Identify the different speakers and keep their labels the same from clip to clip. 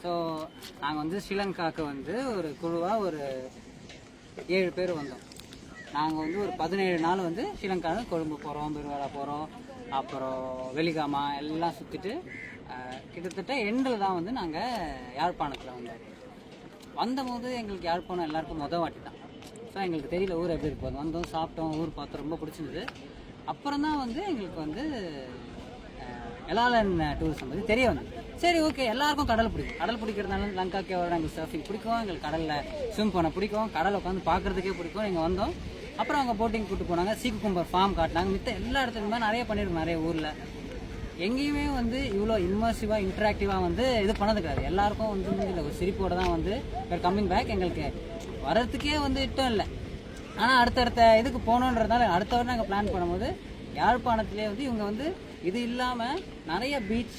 Speaker 1: So நாங்கள் வந்து ஸ்ரீலங்காவுக்கு வந்து ஒரு குழுவாக ஒரு 7 பேர் வந்தோம். நாங்கள் வந்து ஒரு 17 நாள் வந்து ஸ்ரீலங்காவில் கொழும்பு போகிறோம், பெருவாடா போகிறோம், அப்புறம் வெலிகாமா எல்லாம் சுற்றிட்டு கிட்டத்தட்ட எண்டில் தான் வந்து நாங்கள் யாழ்ப்பாணத்தில் வந்தபோது எங்களுக்கு யாழ்ப்பாணம் எல்லாருக்கும் வாட்டி தான். ஸோ எங்களுக்கு தெரியல ஊர் எப்படி இருப்போம். வந்தோம், சாப்பிட்டோம், ஊர் பார்த்தோம், ரொம்ப பிடிச்சிருந்தது. அப்புறம் தான் வந்து எங்களுக்கு வந்து எலாலன் டூரிசம் பற்றி தெரிய வந்தது. சரி, ஓகே, எல்லாருக்கும் கடல் பிடிக்கும். கடல் பிடிக்கிறதுனால லங்காக்கே எங்களுக்கு சர்ஃபிங் பிடிக்கும், எங்களுக்கு கடலில் ஸ்விம் பண்ண பிடிக்கும், கடலை உட்காந்து பார்க்குறதுக்கே பிடிக்கும். நீங்கள் வந்தோம். அப்புறம் அவங்க போட்டிங் கூப்பிட்டு போனாங்க, சீக்குக்கும்பர் ஃபார்ம் காட்டினாங்க. மித்த எல்லா இடத்துக்குமே நிறைய பண்ணியிருக்கோம். நிறைய ஊரில் எங்கேயுமே வந்து இவ்வளோ இன்வர்சிவாக இன்ட்ராக்டிவாக வந்து இது பண்ணது கிடையாது. எல்லாருக்கும் வந்து ஒரு சிரிப்போடு தான் வந்து கம்மிங் பேக். எங்களுக்கு வர்றதுக்கே வந்து இஷ்டம் இல்லை. ஆனால் அடுத்தடுத்த இதுக்கு போகணுன்றதுனால அடுத்த வாரம் நாங்கள் பிளான் பண்ணும்போது யாழ்ப்பாணத்திலே வந்து இவங்க வந்து இது இல்லாமல் நிறைய beach,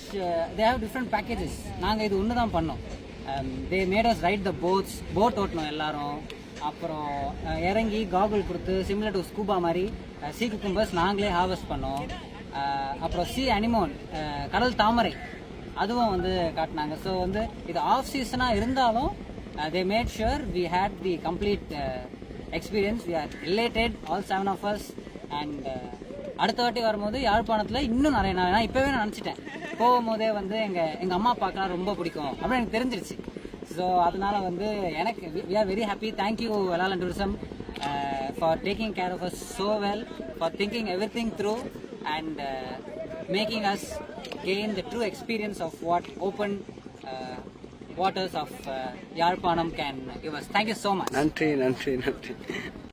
Speaker 1: they have different packages. நாங்கள் இது ஒன்று தான் பண்ணோம். They made us ride the boat ஓட்டணும் எல்லாரும். அப்புறம் இறங்கி காகுல் கொடுத்து சிமிலர் டு ஸ்கூபா மாதிரி சீ குக்கும்பர்ஸ் நாங்களே ஹார்வெஸ்ட் பண்ணோம். அப்புறம் சி அனிமோன், கடல் தாமரை, அதுவும் வந்து காட்டினாங்க. ஸோ வந்து இது ஆஃப் சீசனாக இருந்தாலும் they made sure we had the complete experience. We are related all 7 of us. And அடுத்த வாட்டி வரும்போது யாழ்ப்பாணத்தில் இன்னும் நிறைய நான் இப்போவே நான் நினச்சிட்டேன். போகும்போதே வந்து எங்கள் அம்மா அப்பாக்கெலாம் ரொம்ப பிடிக்கும் அப்படின்னு எனக்கு தெரிஞ்சிருச்சு. ஸோ அதனால வந்து எனக்கு we are very happy. Thank you Elalan tourism for taking care of us so well, for thinking everything through and making us gain the true experience of what open waters of Yarpanam can give us. Thank you so much.
Speaker 2: நன்றி.